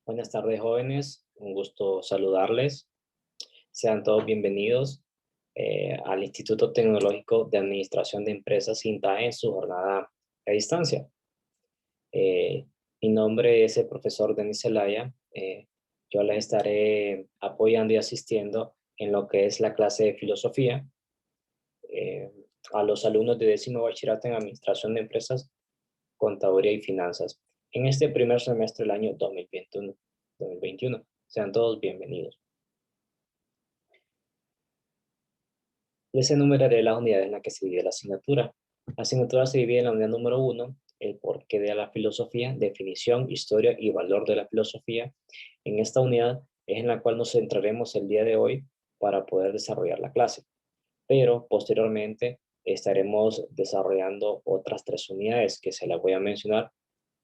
Buenas tardes, jóvenes. Un gusto saludarles. Sean todos bienvenidos al Instituto Tecnológico de Administración de Empresas INTAE en su jornada a distancia. Eh, Mi nombre es el profesor Denis Zelaya. Yo les estaré apoyando y asistiendo en lo que es la clase de filosofía eh, a los alumnos de décimo bachillerato en Administración de Empresas, Contaduría y Finanzas en este primer semestre del año 2021. Sean todos bienvenidos. Les enumeraré las unidades en las que se divide la asignatura. La asignatura se divide en la unidad número 1, el porqué de la filosofía, definición, historia y valor de la filosofía. En esta unidad es en la cual nos centraremos el día de hoy para poder desarrollar la clase. Pero posteriormente estaremos desarrollando otras 3 unidades que se las voy a mencionar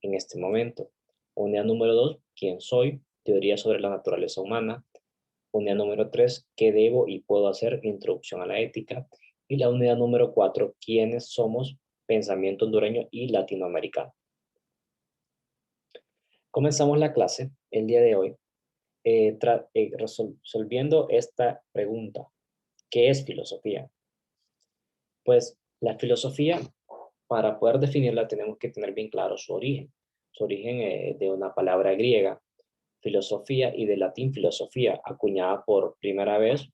en este momento. Unidad número 2, ¿quién soy? Teoría sobre la naturaleza humana. Unidad número 3, ¿qué debo y puedo hacer? Introducción a la ética. Y la unidad número 4, ¿quiénes somos? Pensamiento hondureño y latinoamericano. Comenzamos la clase el día de hoy resolviendo esta pregunta. ¿Qué es filosofía? Pues la filosofía, para poder definirla, tenemos que tener bien claro su origen. Su origen es de una palabra griega, filosofía, y de latín filosofía, acuñada por primera vez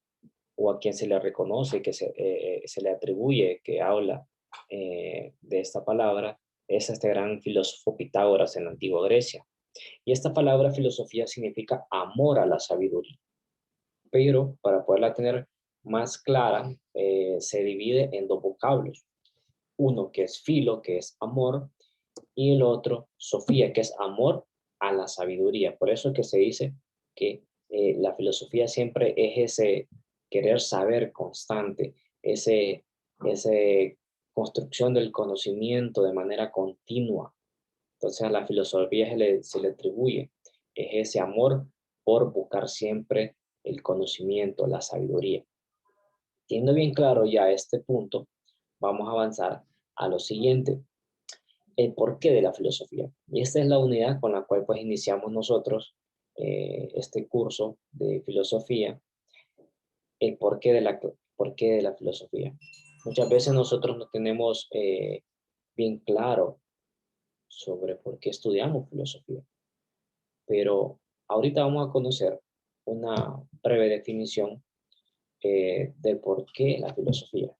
o a quien se le reconoce, que se le atribuye que habla de esta palabra, es este gran filósofo Pitágoras en la antigua Grecia. Y esta palabra filosofía significa amor a la sabiduría, pero para poderla tener más clara, se divide en dos vocablos. Uno que es filo, que es amor, y el otro, sofía, que es amor a la sabiduría. Por eso es que se dice que la filosofía siempre es ese querer saber constante, ese, ese construcción del conocimiento de manera continua. Entonces a la filosofía se le atribuye es ese amor por buscar siempre el conocimiento, la sabiduría. Teniendo bien claro ya este punto, vamos a avanzar a lo siguiente, el porqué de la filosofía. Y esta es la unidad con la cual pues iniciamos nosotros este curso de filosofía, el porqué de la filosofía. Muchas veces nosotros no tenemos bien claro sobre por qué estudiamos filosofía, pero ahorita vamos a conocer una breve definición del porqué de la filosofía.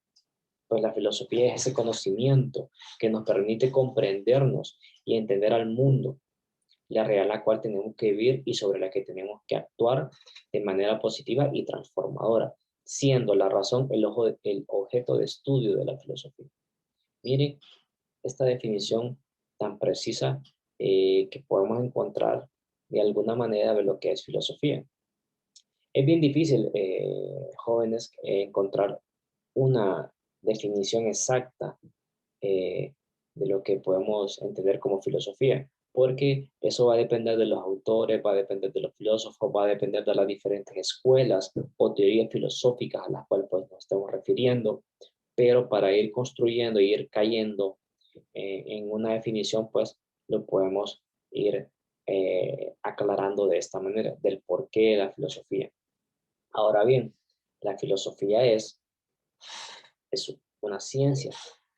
Pues la filosofía es ese conocimiento que nos permite comprendernos y entender al mundo, la realidad la cual tenemos que vivir y sobre la que tenemos que actuar de manera positiva y transformadora, siendo la razón el objeto de estudio de la filosofía. Miren esta definición tan precisa que podemos encontrar de alguna manera de lo que es filosofía. Es bien difícil, jóvenes, encontrar una definición exacta eh, de lo que podemos entender como filosofía, porque eso va a depender de los autores, va a depender de los filósofos, va a depender de las diferentes escuelas o teorías filosóficas a las cuales pues, nos estamos refiriendo, pero para ir construyendo e ir cayendo en una definición, pues lo podemos ir aclarando de esta manera, del porqué de la filosofía. Ahora bien, la filosofía es una ciencia,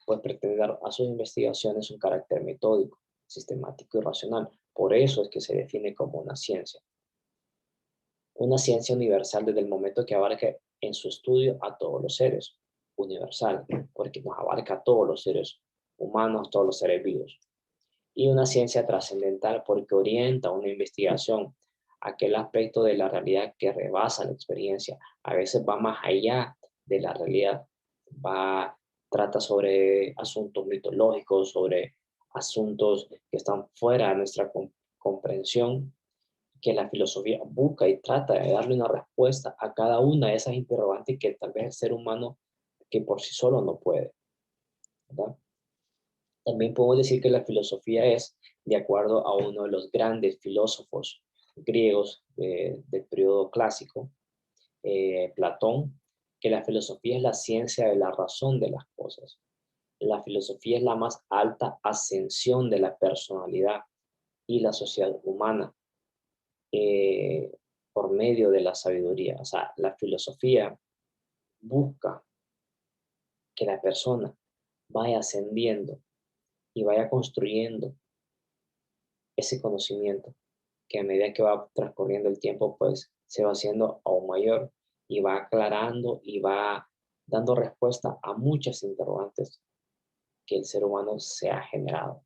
pues pretende dar a sus investigaciones un carácter metódico, sistemático y racional. Por eso es que se define como una ciencia. Una ciencia universal desde el momento que abarca en su estudio a todos los seres. Universal, porque nos abarca a todos los seres humanos, todos los seres vivos. Y una ciencia trascendental porque orienta una investigación a aquel aspecto de la realidad que rebasa la experiencia. A veces va más allá de la realidad, trata sobre asuntos mitológicos, sobre asuntos que están fuera de nuestra comprensión, que la filosofía busca y trata de darle una respuesta a cada una de esas interrogantes que tal vez el ser humano que por sí solo no puede, ¿verdad? También podemos decir que la filosofía es, de acuerdo a uno de los grandes filósofos griegos del periodo clásico, Platón, que la filosofía es la ciencia de la razón de las cosas. La filosofía es la más alta ascensión de la personalidad y la sociedad humana. eh, por medio de la sabiduría. O sea, la filosofía busca que la persona vaya ascendiendo y vaya construyendo ese conocimiento que a medida que va transcurriendo el tiempo, pues se va haciendo aún mayor y va aclarando y va dando respuesta a muchas interrogantes que el ser humano se ha generado.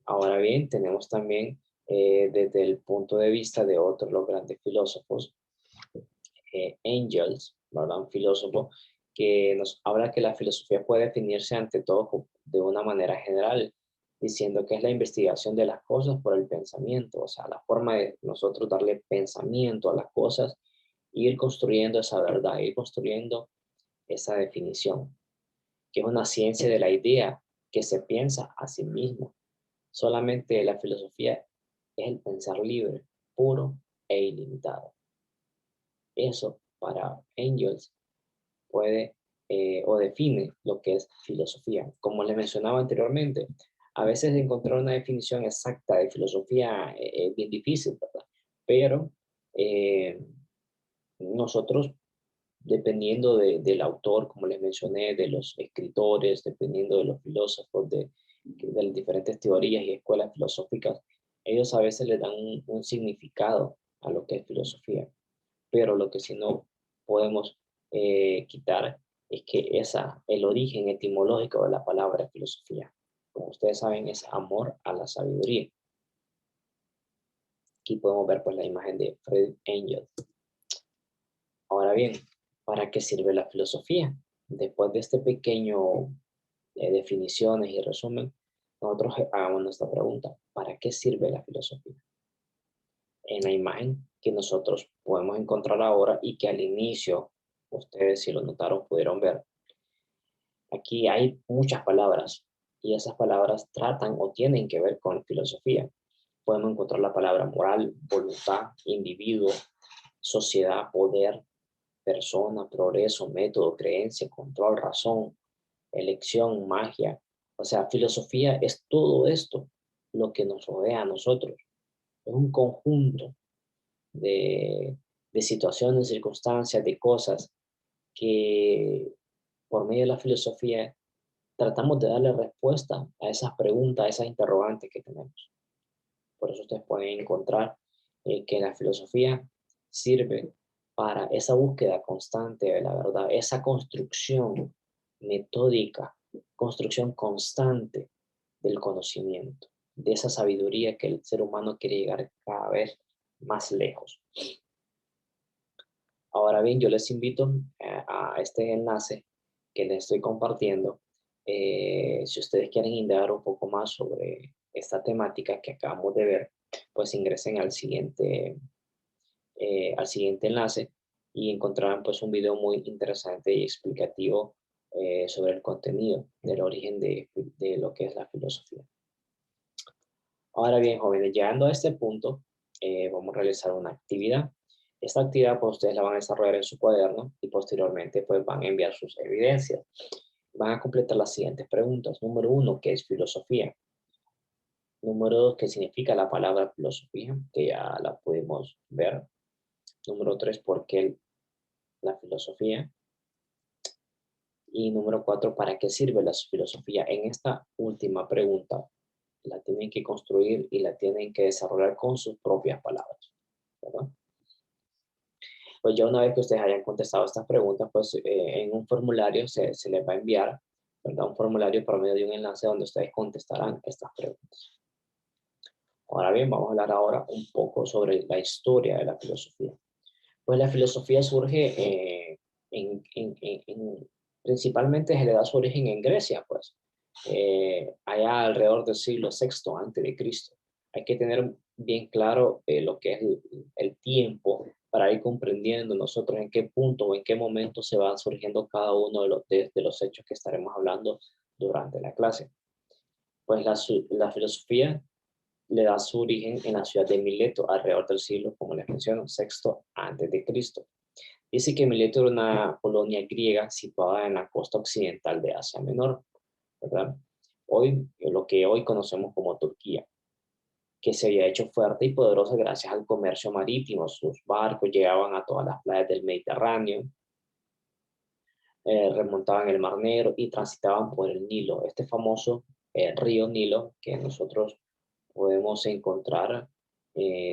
Ahora bien, tenemos también desde el punto de vista de otros los grandes filósofos, Engels, ¿verdad? Un filósofo que nos habla que la filosofía puede definirse ante todo de una manera general, diciendo que es la investigación de las cosas por el pensamiento, o sea, la forma de nosotros darle pensamiento a las cosas, e ir construyendo esa verdad, ir construyendo esa definición, que es una ciencia de la idea que se piensa a sí mismo. Solamente la filosofía es el pensar libre, puro e ilimitado. Eso para Engels puede o define lo que es filosofía. Como les mencionaba anteriormente, a veces encontrar una definición exacta de filosofía es bien difícil, ¿verdad? Pero eh, nosotros, dependiendo del autor, como les mencioné, de los escritores, dependiendo de los filósofos, de las diferentes teorías y escuelas filosóficas, ellos a veces le dan un significado a lo que es filosofía. Pero lo que sí no podemos quitar es que el origen etimológico de la palabra filosofía, como ustedes saben, es amor a la sabiduría. Aquí podemos ver pues la imagen de Fred Engels. Ahora bien, ¿para qué sirve la filosofía? Después de este pequeño definiciones y resumen, nosotros hagamos nuestra pregunta: ¿para qué sirve la filosofía? En la imagen que nosotros podemos encontrar ahora y que al inicio, ustedes si lo notaron pudieron ver, aquí hay muchas palabras y esas palabras tratan o tienen que ver con filosofía. Podemos encontrar la palabra moral, voluntad, individuo, sociedad, poder, persona, progreso, método, creencia, control, razón, elección, magia. O sea, filosofía es todo esto lo que nos rodea a nosotros. Es un conjunto de, de situaciones, circunstancias, de cosas que por medio de la filosofía tratamos de darle respuesta a esas preguntas, a esas interrogantes que tenemos. Por eso ustedes pueden encontrar que la filosofía sirve para esa búsqueda constante de la verdad, esa construcción metódica, construcción constante del conocimiento, de esa sabiduría que el ser humano quiere llegar cada vez más lejos. Ahora bien, yo les invito a este enlace que les estoy compartiendo. Si ustedes quieren indagar un poco más sobre esta temática que acabamos de ver, pues ingresen al siguiente enlace y encontrarán pues un video muy interesante y explicativo sobre el contenido del origen de lo que es la filosofía. Ahora bien, jóvenes, llegando a este punto, vamos a realizar una actividad. Esta actividad, pues ustedes la van a desarrollar en su cuaderno y posteriormente, pues van a enviar sus evidencias. Van a completar las siguientes preguntas. Número uno, ¿qué es filosofía? Número dos, ¿qué significa la palabra filosofía? Que ya la pudimos ver. Número tres, ¿por qué la filosofía? Y número cuatro, ¿para qué sirve la filosofía? En esta última pregunta, la tienen que construir y la tienen que desarrollar con sus propias palabras, ¿verdad? Pues ya una vez que ustedes hayan contestado estas preguntas, pues en un formulario se les va a enviar, ¿verdad? Un formulario por medio de un enlace donde ustedes contestarán estas preguntas. Ahora bien, vamos a hablar ahora un poco sobre la historia de la filosofía. Pues la filosofía surge principalmente se le da su origen en Grecia, pues, allá alrededor del siglo VI antes de Cristo. Hay que tener bien claro lo que es el tiempo para ir comprendiendo nosotros en qué punto o en qué momento se van surgiendo cada uno de los hechos que estaremos hablando durante la clase. Pues la filosofía le da su origen en la ciudad de Mileto alrededor del siglo, como les menciono, sexto antes de Cristo. Dice que Mileto era una colonia griega situada en la costa occidental de Asia Menor, ¿verdad? Hoy, lo que hoy conocemos como Turquía, que se había hecho fuerte y poderosa gracias al comercio marítimo. Sus barcos llegaban a todas las playas del Mediterráneo, remontaban el Mar Negro y transitaban por el Nilo, este famoso río Nilo que nosotros podemos encontrar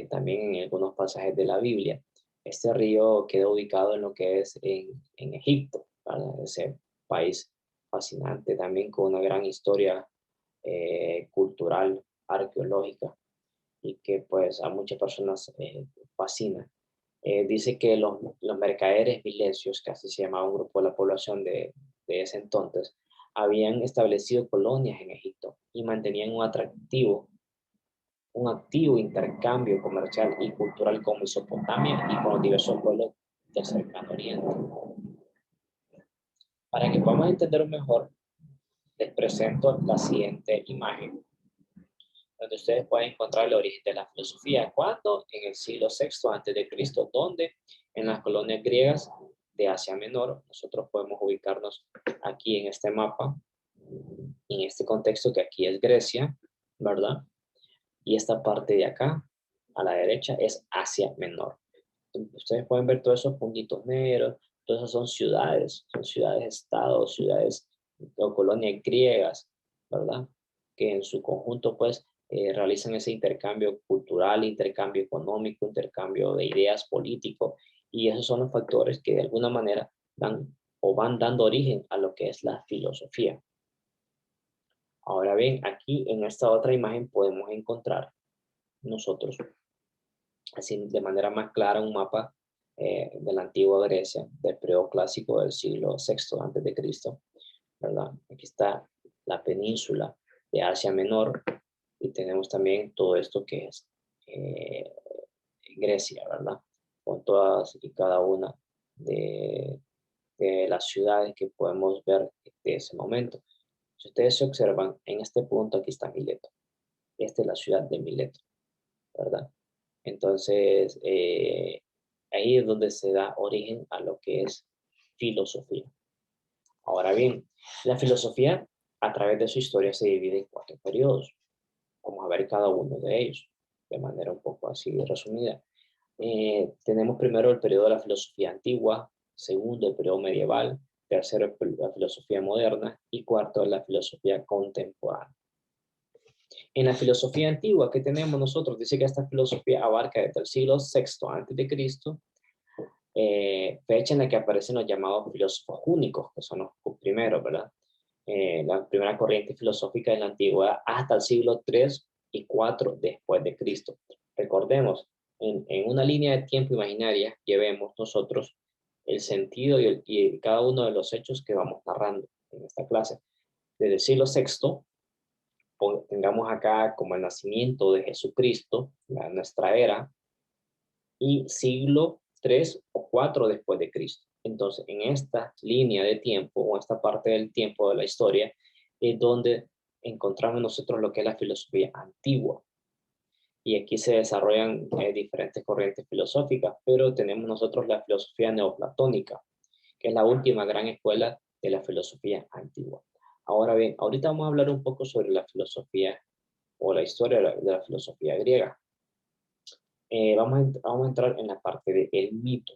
también en algunos pasajes de la Biblia. Este río queda ubicado en lo que es en Egipto, ¿verdad? Ese país fascinante también con una gran historia cultural, arqueológica y que pues a muchas personas fascina. Dice que los mercaderes milesios, que así se llamaba un grupo de la población de ese entonces, habían establecido colonias en Egipto y mantenían un activo intercambio comercial y cultural con Mesopotamia y con los diversos pueblos del cercano oriente. Para que podamos entender mejor, les presento la siguiente imagen, donde ustedes pueden encontrar el origen de la filosofía. ¿Cuándo? En el siglo VI antes de Cristo, donde en las colonias griegas de Asia Menor, nosotros podemos ubicarnos aquí en este mapa, en este contexto que aquí es Grecia, ¿verdad? Y esta parte de acá, a la derecha, es Asia Menor. Ustedes pueden ver todos esos puntitos negros, todas esas son ciudades-estados, ciudades o colonias griegas, ¿verdad? Que en su conjunto, pues, realizan ese intercambio cultural, intercambio económico, intercambio de ideas político, y esos son los factores que de alguna manera dan o van dando origen a lo que es la filosofía. Ahora bien, aquí en esta otra imagen podemos encontrar nosotros, así de manera más clara, un mapa de la antigua Grecia, del periodo clásico del siglo VI antes de Cristo, ¿verdad? Aquí está la península de Asia Menor y tenemos también todo esto que es eh, Grecia, ¿verdad? Con todas y cada una de, de las ciudades que podemos ver de ese momento. Si ustedes se observan, en este punto aquí está Mileto. Esta es la ciudad de Mileto, ¿verdad? Entonces, ahí es donde se da origen a lo que es filosofía. Ahora bien, la filosofía a través de su historia se divide en 4 periodos. Vamos a ver cada uno de ellos de manera un poco así resumida. Tenemos primero el periodo de la filosofía antigua, segundo el periodo medieval, tercero la filosofía moderna y cuarto la filosofía contemporánea. En la filosofía antigua que tenemos nosotros, dice que esta filosofía abarca desde el siglo VI antes de Cristo, fecha en la que aparecen los llamados filósofos únicos, que son los primeros, ¿verdad? La primera corriente filosófica de la antigüedad hasta el siglo III y IV después de Cristo. Recordemos, en una línea de tiempo imaginaria llevemos nosotros el sentido y cada uno de los hechos que vamos narrando en esta clase. Desde el siglo VI tengamos acá como el nacimiento de Jesucristo, nuestra era, y siglo 3 o 4 después de Cristo. Entonces, en esta línea de tiempo o esta parte del tiempo de la historia es donde encontramos nosotros lo que es la filosofía antigua. Y aquí se desarrollan diferentes corrientes filosóficas, pero tenemos nosotros la filosofía neoplatónica, que es la última gran escuela de la filosofía antigua. Ahora bien, ahorita vamos a hablar un poco sobre la filosofía o la historia de la filosofía griega. Vamos a entrar en la parte del mito.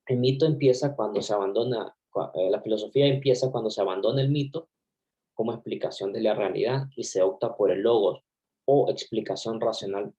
El mito empieza cuando se abandona, la filosofía empieza cuando se abandona el mito como explicación de la realidad y se opta por el logos o explicación racional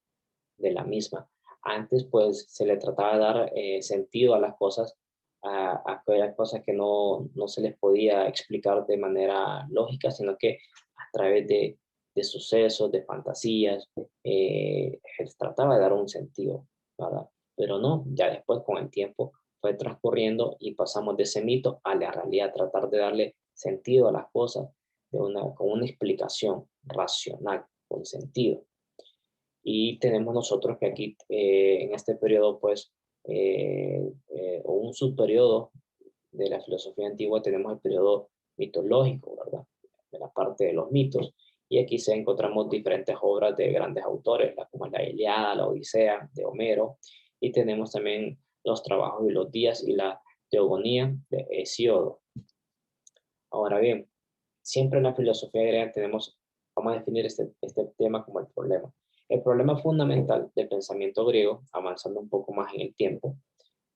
de la misma. Antes, pues, se le trataba de dar sentido a las cosas, a aquellas cosas que no se les podía explicar de manera lógica, sino que a través de sucesos, de fantasías, se trataba de dar un sentido, ¿verdad? Pero no, ya después con el tiempo fue transcurriendo y pasamos de ese mito a la realidad, tratar de darle sentido a las cosas con una explicación racional, con sentido. Y tenemos nosotros que aquí en este periodo, pues, o un subperiodo de la filosofía antigua, tenemos el periodo mitológico, ¿verdad? De la parte de los mitos. Y aquí se encontramos diferentes obras de grandes autores, como la Ilíada, la Odisea, de Homero. Y tenemos también los trabajos de los días y la teogonía de Hesíodo. Ahora bien, siempre en la filosofía griega vamos a definir este tema como el problema. El problema fundamental del pensamiento griego, avanzando un poco más en el tiempo,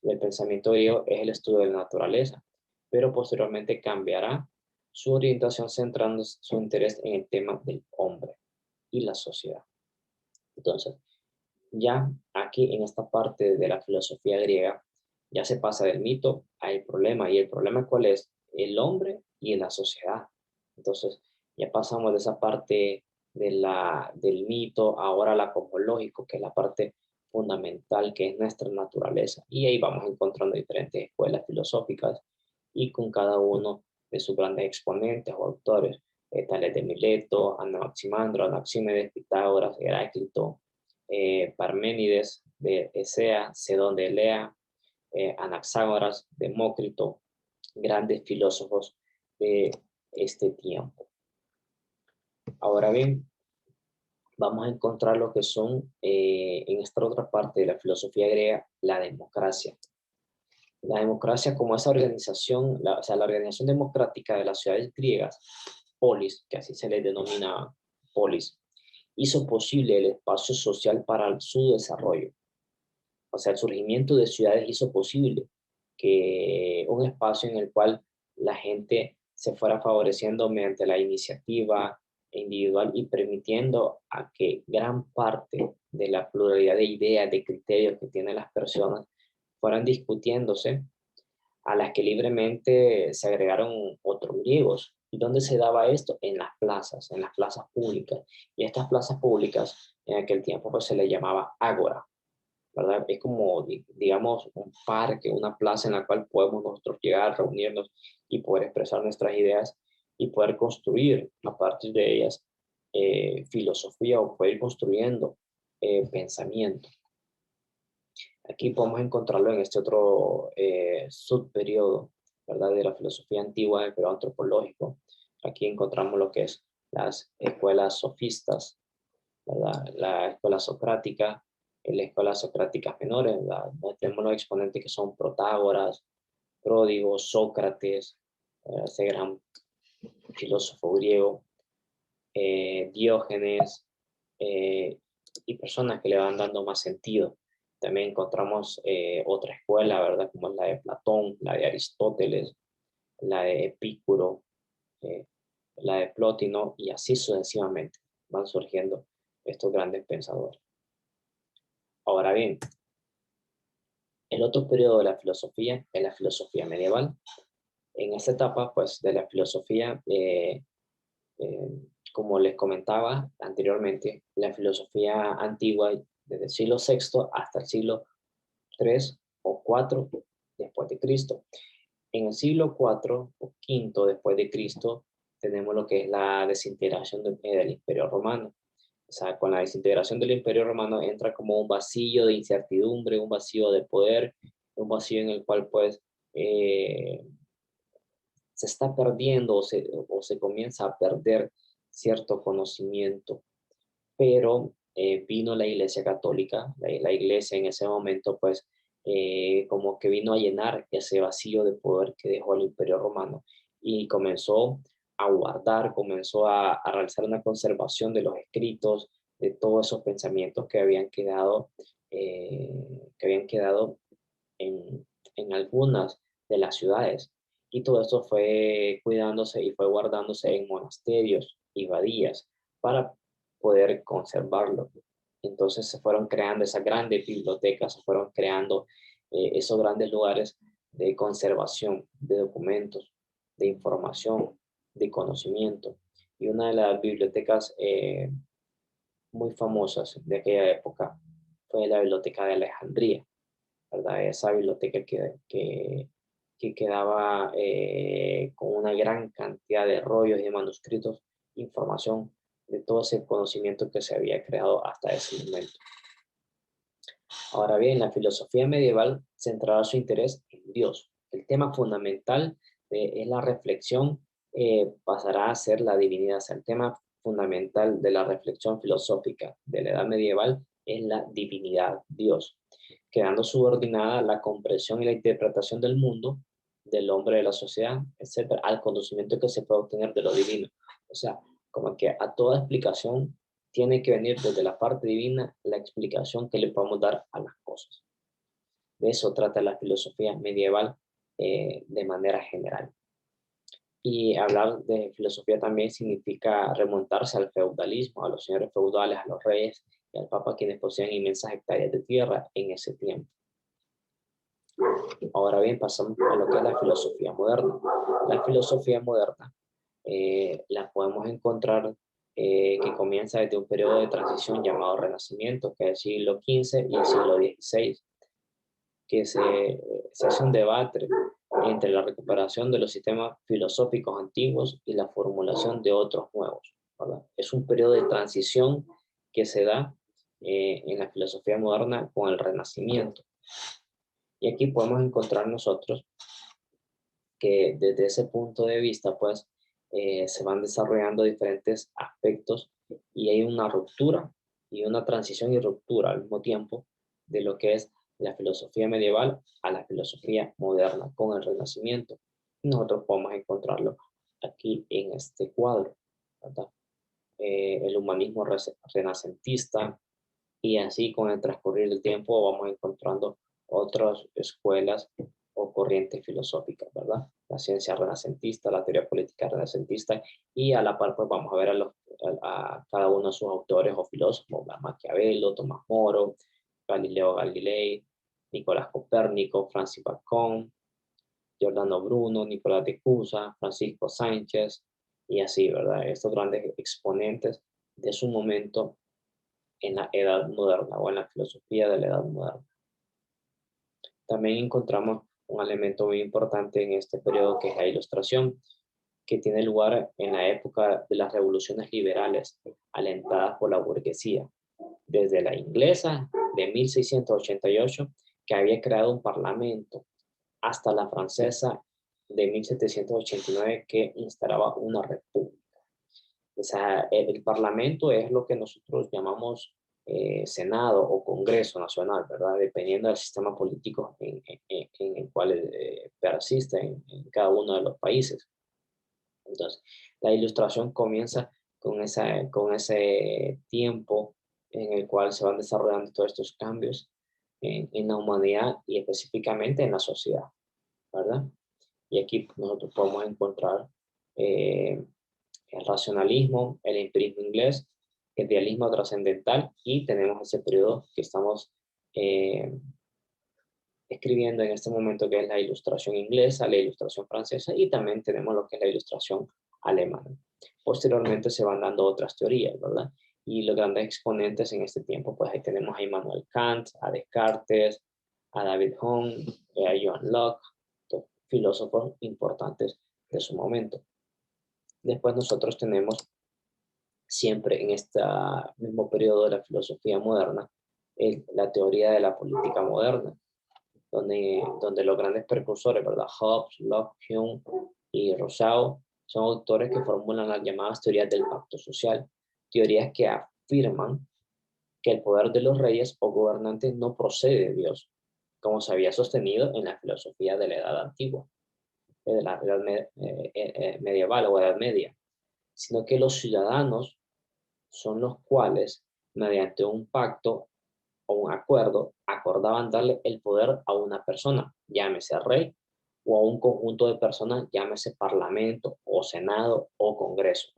del pensamiento griego es el estudio de la naturaleza, pero posteriormente cambiará su orientación centrando su interés en el tema del hombre y la sociedad. Entonces, ya aquí en esta parte de la filosofía griega, ya se pasa del mito al problema. ¿Y el problema cuál es? El hombre y la sociedad. Entonces, ya pasamos de esa parte del mito ahora a la cosmológico, que es la parte fundamental, que es nuestra naturaleza. Y ahí vamos encontrando diferentes escuelas filosóficas y con cada uno de sus grandes exponentes o autores, tales de Mileto, Anaximandro, Anaxímenes, Pitágoras, Heráclito, Parménides de Esea, Cedón de Elea, Anaxágoras, Demócrito, grandes filósofos de este tiempo. Ahora bien, vamos a encontrar lo que son, en esta otra parte de la filosofía griega, la democracia. La democracia como esa organización, o sea, la organización democrática de las ciudades griegas, polis, que así se les denomina polis, hizo posible el espacio social para su desarrollo. O sea, el surgimiento de ciudades hizo posible que un espacio en el cual la gente se fuera favoreciendo mediante la iniciativa individual y permitiendo a que gran parte de la pluralidad de ideas, de criterios que tienen las personas fueran discutiéndose, a las que libremente se agregaron otros griegos. ¿Y dónde se daba esto? En las plazas públicas. Y estas plazas públicas en aquel tiempo pues se le llamaba ágora, ¿verdad? Es como, digamos, un parque, una plaza en la cual podemos nosotros llegar, reunirnos y poder expresar nuestras ideas y poder construir a partir de ellas filosofía o poder ir construyendo pensamiento. Aquí podemos encontrarlo en este otro subperiodo, ¿verdad? De la filosofía antigua del periodo antropológico. Aquí encontramos lo que es las escuelas sofistas, ¿verdad? La escuela socrática, la escuela socrática menores, ¿verdad? Tenemos los exponentes que son Protágoras, Pródigo, Sócrates, ese gran filósofo griego, Diógenes, y personas que le van dando más sentido. También encontramos otra escuela, ¿verdad? Como es la de Platón, la de Aristóteles, la de Epicuro, eh, la de Plotino, y así sucesivamente van surgiendo estos grandes pensadores. Ahora bien, el otro periodo de la filosofía es la filosofía medieval. En esta etapa, pues, de la filosofía, eh, como les comentaba anteriormente, la filosofía antigua, desde el siglo VI hasta el siglo III o IV después de Cristo. En el siglo IV o V después de Cristo tenemos lo que es la desintegración del Imperio Romano. O sea, con la desintegración del Imperio Romano entra como un vacío de incertidumbre, un vacío de poder, un vacío en el cual pues eh, se está perdiendo o se comienza a perder cierto conocimiento. Pero vino la Iglesia Católica, la Iglesia en ese momento pues como que vino a llenar ese vacío de poder que dejó el Imperio Romano y comenzó a guardar, comenzó a realizar una conservación de los escritos, de todos esos pensamientos que habían quedado en algunas de las ciudades. Y todo esto fue cuidándose y fue guardándose en monasterios y abadías para poder conservarlo. Entonces se fueron creando esas grandes bibliotecas, se fueron creando esos grandes lugares de conservación de documentos, de información, de conocimiento. Y una de las bibliotecas muy famosas de aquella época fue la Biblioteca de Alejandría, ¿verdad? Esa biblioteca que quedaba con una gran cantidad de rollos y de manuscritos, información de todo ese conocimiento que se había creado hasta ese momento. Ahora bien, la filosofía medieval centraba su interés en Dios. El tema fundamental es la reflexión, pasará a ser la divinidad. O sea, el tema fundamental de la reflexión filosófica de la edad medieval es la divinidad, Dios, quedando subordinada la comprensión y la interpretación del mundo, del hombre, de la sociedad, etcétera, al conocimiento que se puede obtener de lo divino. O sea, como que a toda explicación tiene que venir desde la parte divina la explicación que le podemos dar a las cosas. De eso trata la filosofía medieval de manera general. Y hablar de filosofía también significa remontarse al feudalismo, a los señores feudales, a los reyes y al papa, quienes poseían inmensas hectáreas de tierra en ese tiempo. Ahora bien, pasamos a lo que es la filosofía moderna. La filosofía moderna la podemos encontrar que comienza desde un periodo de transición llamado Renacimiento, que es el siglo XV y el siglo XVI, que se hace un debate entre la recuperación de los sistemas filosóficos antiguos y la formulación de otros nuevos, ¿verdad? Es un periodo de transición que se da en la filosofía moderna con el Renacimiento. Y aquí podemos encontrar nosotros que desde ese punto de vista, pues, se van desarrollando diferentes aspectos y hay una ruptura y una transición y ruptura al mismo tiempo de lo que es la filosofía medieval a la filosofía moderna con el Renacimiento. Nosotros podemos encontrarlo aquí en este cuadro, ¿verdad? El humanismo renacentista, y así con el transcurrir del tiempo vamos encontrando otras escuelas o corrientes filosóficas, ¿verdad? La ciencia renacentista, la teoría política renacentista, y a la par pues vamos a ver a cada uno de sus autores o filósofos, Maquiavelo, Tomás Moro, Galileo Galilei, Nicolás Copérnico, Francis Bacon, Giordano Bruno, Nicolás de Cusa, Francisco Sánchez, y así, ¿verdad? Estos grandes exponentes de su momento en la edad moderna o en la filosofía de la edad moderna. También encontramos un elemento muy importante en este periodo, que es la Ilustración, que tiene lugar en la época de las revoluciones liberales alentadas por la burguesía, desde la inglesa de 1688, que había creado un parlamento, hasta la francesa de 1789, que instalaba una república. O sea, el parlamento es lo que nosotros llamamos Senado o Congreso Nacional, ¿verdad? Dependiendo del sistema político en el cual persiste en cada uno de los países. Entonces, la Ilustración comienza con ese tiempo en el cual se van desarrollando todos estos cambios en la humanidad y específicamente en la sociedad, ¿verdad? Y aquí nosotros podemos encontrar el racionalismo, el empirismo inglés, el idealismo trascendental, y tenemos ese periodo que estamos escribiendo en este momento, que es la Ilustración inglesa, la Ilustración francesa, y también tenemos lo que es la Ilustración alemana. Posteriormente se van dando otras teorías, ¿verdad? Y los grandes exponentes en este tiempo, pues ahí tenemos a Immanuel Kant, a Descartes, a David Hume, a John Locke, filósofos importantes de su momento. Después nosotros tenemos siempre en este mismo periodo de la filosofía moderna la teoría de la política moderna, donde los grandes precursores, ¿verdad? Hobbes, Locke, Hume y Rousseau son autores que formulan las llamadas teorías del pacto social, teorías que afirman que el poder de los reyes o gobernantes no procede de Dios, como se había sostenido en la filosofía de la Edad Antigua, de la Edad medieval o Edad Media, sino que los ciudadanos son los cuales, mediante un pacto o un acuerdo, acordaban darle el poder a una persona, llámese rey, o a un conjunto de personas, llámese parlamento o senado o congreso,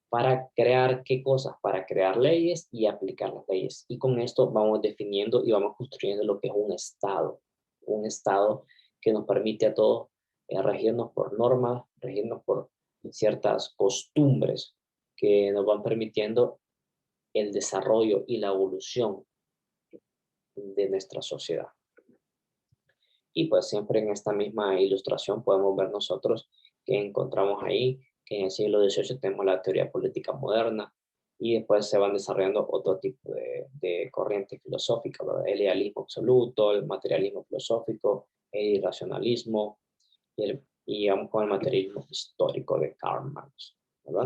para crear qué cosas, para crear leyes y aplicar las leyes. Y con esto vamos definiendo y vamos construyendo lo que es un estado que nos permite a todos regirnos por normas, regirnos por ciertas costumbres que nos van permitiendo el desarrollo y la evolución de nuestra sociedad. Y pues siempre en esta misma ilustración podemos ver nosotros que encontramos ahí que en el siglo XVIII tenemos la teoría política moderna, y después se van desarrollando otro tipo de corrientes filosóficas, ¿verdad? El idealismo absoluto, el materialismo filosófico, el irracionalismo, y vamos con el materialismo histórico de Karl Marx, ¿verdad?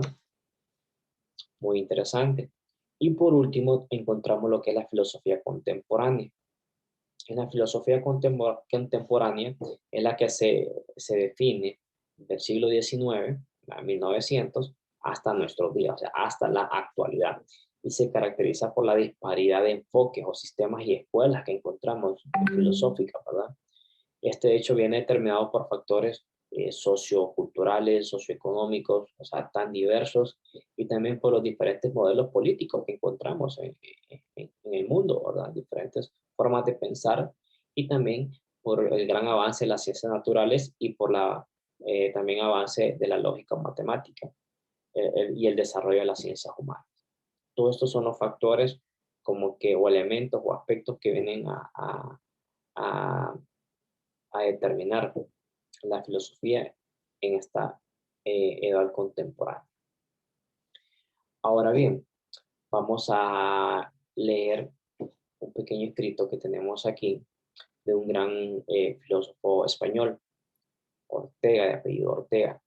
Muy interesante. Y por último encontramos lo que es la filosofía contemporánea. En la filosofía contemporánea es la que se define del siglo XIX, a 1900, hasta nuestros días, o sea, hasta la actualidad. y se caracteriza por la disparidad de enfoques o sistemas y escuelas que encontramos filosóficas, ¿verdad? Este hecho viene determinado por factores socioculturales, socioeconómicos, o sea, tan diversos, y también por los diferentes modelos políticos que encontramos en el mundo, ¿verdad? Diferentes formas de pensar y también por el gran avance de las ciencias naturales y por la también avance de la lógica matemática y el desarrollo de las ciencias humanas. Todos estos son los factores como que, o elementos o aspectos que vienen a, a determinar la filosofía en esta edad contemporánea. Ahora bien, vamos a leer un pequeño escrito que tenemos aquí de un gran filósofo español, Ortega, de apellido Ortega,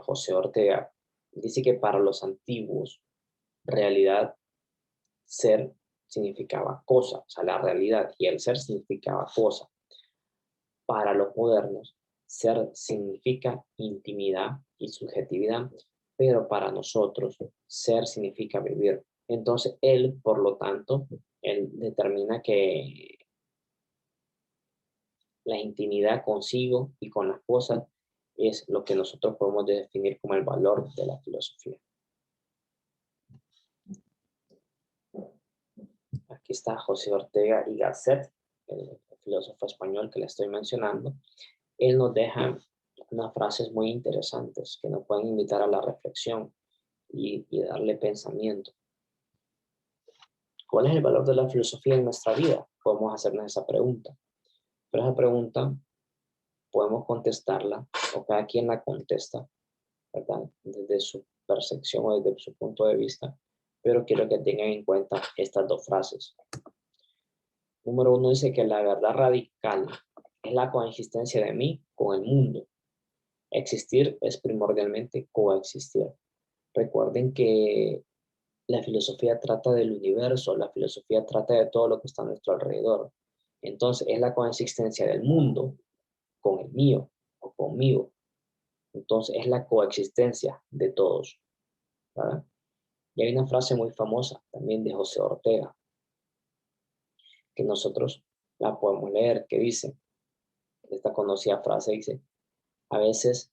José Ortega. Dice que para los antiguos, realidad, ser significaba cosa, o sea, la realidad y el ser significaba cosa. Para los modernos, ser significa intimidad y subjetividad, pero para nosotros, ser significa vivir. Entonces, él, por lo tanto, él determina que la intimidad consigo y con las cosas es lo que nosotros podemos definir como el valor de la filosofía. Aquí está José Ortega y Gasset, el filósofo español que le estoy mencionando. Él nos deja unas frases muy interesantes que nos pueden invitar a la reflexión y darle pensamiento. ¿Cuál es el valor de la filosofía en nuestra vida? Podemos hacernos esa pregunta. Pero esa pregunta podemos contestarla, o cada quien la contesta, ¿verdad? Desde su percepción o desde su punto de vista. Pero quiero que tengan en cuenta estas dos frases. Número 1 dice que la verdad radical es la coexistencia de mí con el mundo. Existir es primordialmente coexistir. Recuerden que la filosofía trata del universo, la filosofía trata de todo lo que está a nuestro alrededor. Entonces, es la coexistencia del mundo con el mío o conmigo. Entonces, es la coexistencia de todos, ¿verdad? Y hay una frase muy famosa también de José Ortega, que nosotros la podemos leer, que dice, esta conocida frase dice, a veces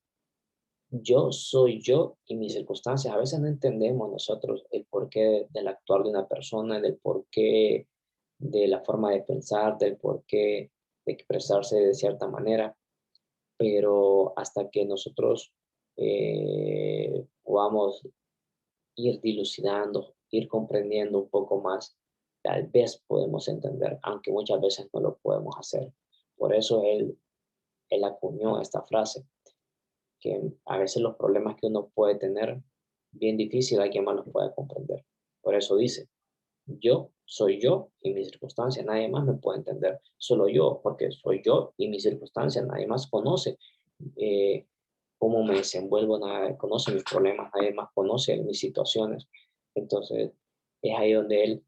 yo soy yo y mis circunstancias. A veces no entendemos nosotros el porqué del actuar de una persona, del porqué de la forma de pensar, del porqué de expresarse de cierta manera, pero hasta que nosotros podamos ir dilucidando, ir comprendiendo un poco más, tal vez podemos entender, aunque muchas veces no lo podemos hacer. Por eso él acuñó esta frase que a veces los problemas que uno puede tener, bien difícil, alguien más los puede comprender. Por eso dice, yo soy yo y mis circunstancias, nadie más me puede entender, solo yo, porque soy yo y mis circunstancias, nadie más conoce eh, cómo me desenvuelvo, nadie conoce mis problemas, nadie más conoce mis situaciones. Entonces, es ahí donde él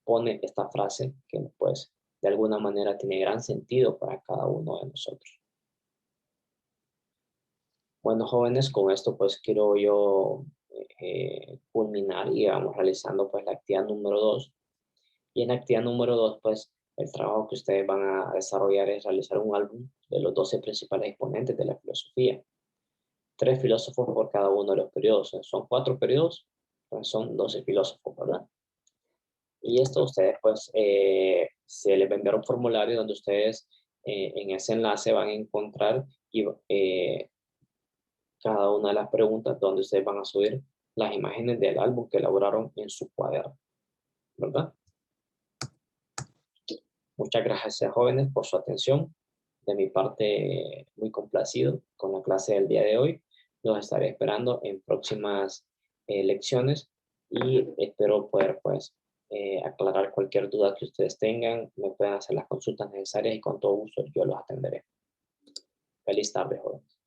pone esta frase que pues de alguna manera tiene gran sentido para cada uno de nosotros. Bueno, jóvenes, con esto pues quiero yo culminar y vamos realizando pues la actividad número 2. Y en la actividad número 2 pues el trabajo que ustedes van a desarrollar es realizar un álbum de los 12 principales exponentes de la filosofía. 3 filósofos por cada uno de los periodos. Son 4 periodos, pues son 12 filósofos, ¿verdad? Y esto ustedes pues se les va a enviar un formulario donde ustedes en ese enlace van a encontrar y, cada una de las preguntas donde ustedes van a subir las imágenes del álbum que elaboraron en su cuaderno, ¿verdad? Muchas gracias, jóvenes, por su atención. De mi parte, muy complacido con la clase del día de hoy. Los estaré esperando en próximas lecciones y espero poder, pues, aclarar cualquier duda que ustedes tengan. Me pueden hacer las consultas necesarias y con todo gusto yo los atenderé. Feliz tarde, jóvenes.